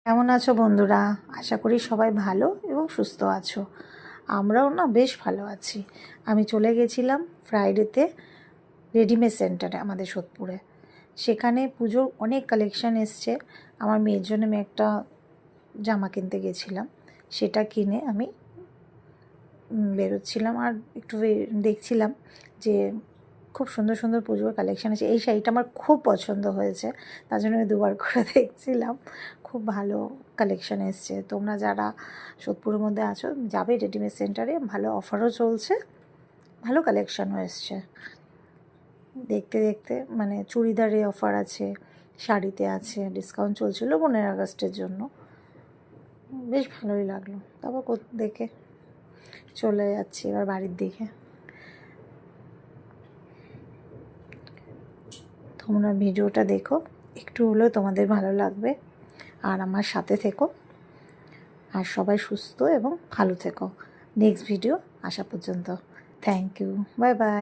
কেমন আছো বন্ধুরা? আশা করি সবাই ভালো এবং সুস্থ আছো। আমরাও না বেশ ভালো আছি। আমি চলে গেছিলাম ফ্রাইডেতে রেডিমেড সেন্টারে আমাদের সোদপুরে। সেখানে পুজোর অনেক কালেকশান এসছে। আমার মেয়ের জন্য আমি একটা জামা কিনতে গেছিলাম। সেটা কিনে আমি বেরোচ্ছিলাম আর একটু দেখছিলাম যে খুব সুন্দর সুন্দর পুজোর কালেকশান আছে। এই শাড়িটা আমার খুব পছন্দ হয়েছে, তার জন্য আমি দুবার করে দেখছিলাম। খুব ভালো কালেকশান এসছে। তোমরা যারা সোদপুরের মধ্যে আছো যাবে রেডিমেড সেন্টারে, ভালো অফারও চলছে, ভালো কালেকশানও এসছে। দেখতে দেখতে মানে চুড়িদারে অফার আছে, শাড়িতে আছে, ডিসকাউন্ট চলছিল 15 আগস্টের জন্য। বেশ ভালোই লাগলো। তারপর দেখে চলে যাচ্ছি এবার বাড়ির দিকে। তোমরা ভিডিওটা দেখো, একটু হলেও তোমাদের ভালো লাগবে আর আমার সাথে থেকো। আর সবাই সুস্থ এবং ভালো থেকো। নেক্সট ভিডিও আসা পর্যন্ত থ্যাংক ইউ, বাই বাই।